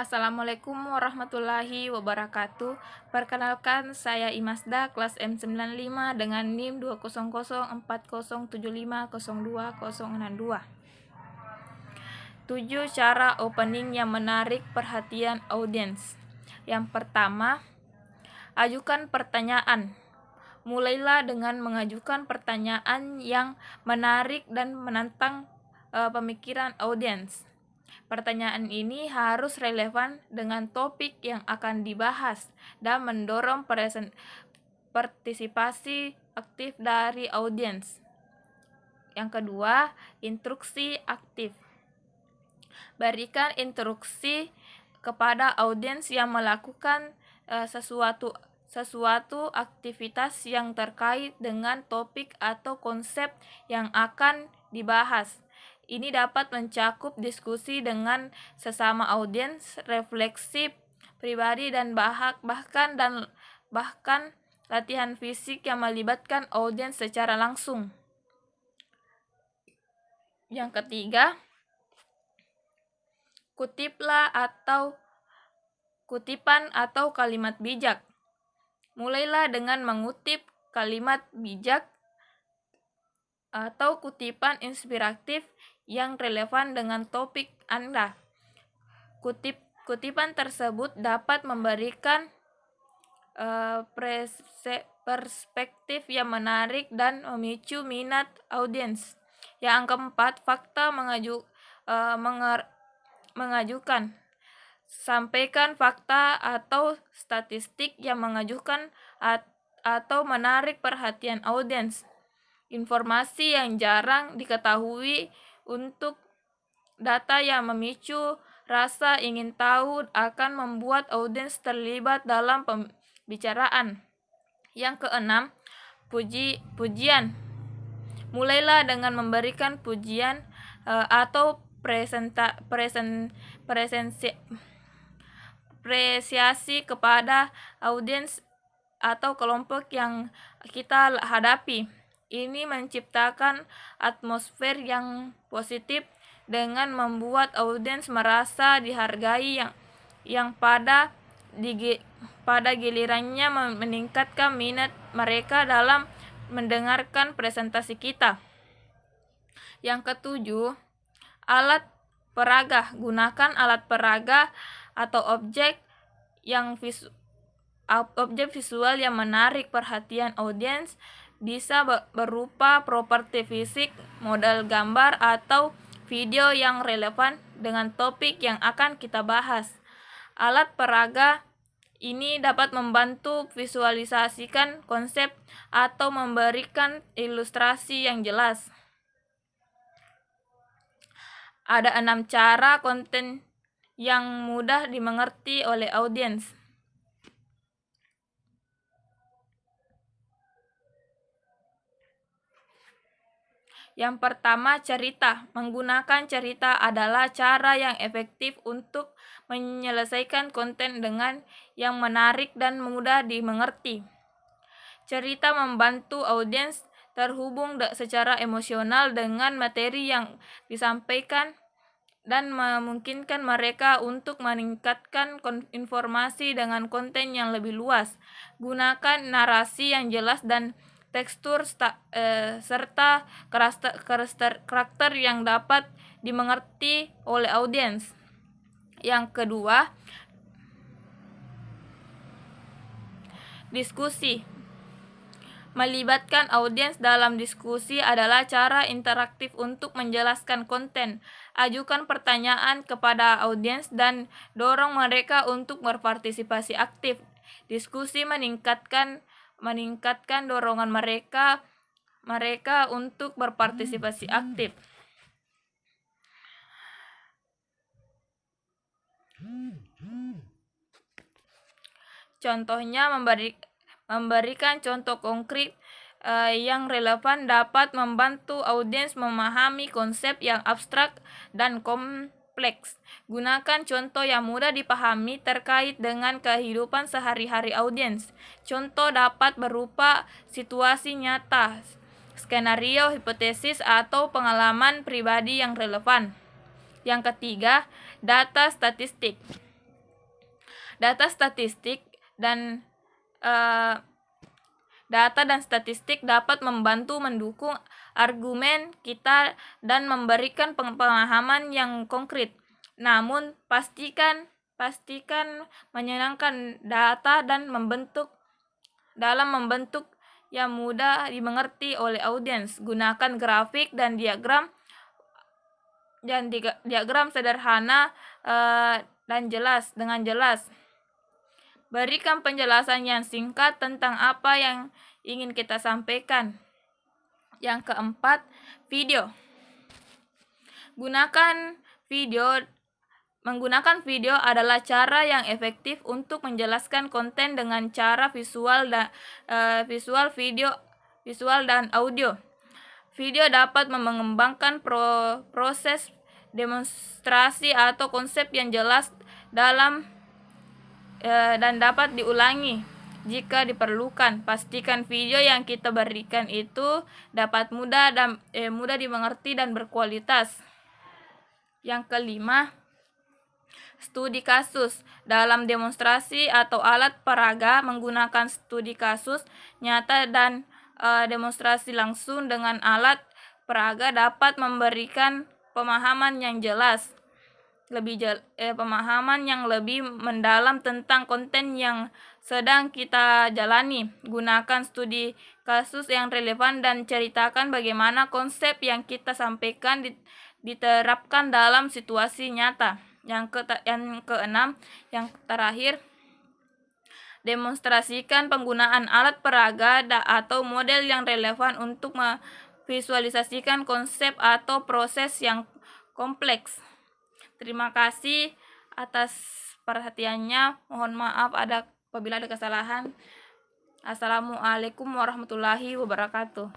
Assalamualaikum warahmatullahi wabarakatuh. Perkenalkan, saya Imasda, kelas M95 dengan NIM 2004075020062. 7 cara opening yang menarik perhatian audiens. Yang pertama, ajukan pertanyaan. Mulailah dengan mengajukan pertanyaan yang menarik dan menantang pemikiran audiens. Pertanyaan ini harus relevan dengan topik yang akan dibahas dan mendorong partisipasi aktif dari audiens. Yang kedua, instruksi aktif. Berikan instruksi kepada audiens yang melakukan sesuatu aktivitas yang terkait dengan topik atau konsep yang akan dibahas. Ini dapat mencakup diskusi dengan sesama audiens, refleksi pribadi, dan bahkan latihan fisik yang melibatkan audiens secara langsung. Yang ketiga, kutipan atau kalimat bijak. Mulailah dengan mengutip kalimat bijak atau kutipan inspiratif yang relevan dengan topik Anda. Kutipan tersebut dapat memberikan perspektif yang menarik dan memicu minat audiens. Yang keempat, fakta mengajukan. Sampaikan fakta atau statistik yang mengajukan atau menarik perhatian audiens. Informasi yang jarang diketahui untuk data yang memicu rasa ingin tahu akan membuat audiens terlibat dalam pembicaraan. Yang keenam, pujian. Mulailah dengan memberikan pujian atau apresiasi kepada audiens atau kelompok yang kita hadapi. Ini menciptakan atmosfer yang positif dengan membuat audiens merasa dihargai yang pada gilirannya meningkatkan minat mereka dalam mendengarkan presentasi kita. Yang ketujuh, alat peraga. Gunakan alat peraga atau objek visual yang menarik perhatian audiens, bisa berupa properti fisik, model gambar, atau video yang relevan dengan topik yang akan kita bahas. Alat peraga ini dapat membantu visualisasikan konsep atau memberikan ilustrasi yang jelas. Ada 6 cara konten yang mudah dimengerti oleh audiens. Yang pertama, cerita. Menggunakan cerita adalah cara yang efektif untuk menyelesaikan konten dengan yang menarik dan mudah dimengerti. Cerita membantu audiens terhubung secara emosional dengan materi yang disampaikan dan memungkinkan mereka untuk meningkatkan informasi dengan konten yang lebih luas. Gunakan narasi yang jelas dan tekstur serta karakter yang dapat dimengerti oleh audiens. Yang kedua, diskusi. Melibatkan audiens dalam diskusi adalah cara interaktif untuk menjelaskan konten. Ajukan pertanyaan kepada audiens dan dorong mereka untuk berpartisipasi aktif. Diskusi meningkatkan dorongan mereka untuk berpartisipasi aktif. Contohnya, memberikan contoh konkret yang relevan dapat membantu audiens memahami konsep yang abstrak dan kompleks. Gunakan contoh yang mudah dipahami terkait dengan kehidupan sehari-hari audiens. Contoh dapat berupa situasi nyata, skenario, hipotesis, atau pengalaman pribadi yang relevan. Yang ketiga, data statistik. Data statistik dan data dan statistik dapat membantu mendukung argumen kita dan memberikan pemahaman yang konkret. Namun, pastikan menyenangkan data dan dalam membentuk yang mudah dimengerti oleh audiens. Gunakan grafik dan diagram sederhana dengan jelas. Berikan penjelasan yang singkat tentang apa yang ingin kita sampaikan. Yang keempat, video. Menggunakan video adalah cara yang efektif untuk menjelaskan konten dengan cara visual dan audio. Video dapat mengembangkan proses demonstrasi atau konsep yang jelas dan dapat diulangi jika diperlukan. Pastikan video yang kita berikan itu dapat mudah dimengerti dan berkualitas. Yang kelima, studi kasus. Dalam demonstrasi atau alat peraga, menggunakan studi kasus nyata dan demonstrasi langsung dengan alat peraga dapat memberikan pemahaman yang lebih mendalam tentang konten yang sedang kita jalani. Gunakan studi kasus yang relevan dan ceritakan bagaimana konsep yang kita sampaikan diterapkan dalam situasi nyata. Yang keenam, yang terakhir, demonstrasikan penggunaan alat peraga atau model yang relevan untuk memvisualisasikan konsep atau proses yang kompleks. Terima kasih atas perhatiannya. Mohon maaf apabila ada kesalahan. Assalamualaikum warahmatullahi wabarakatuh.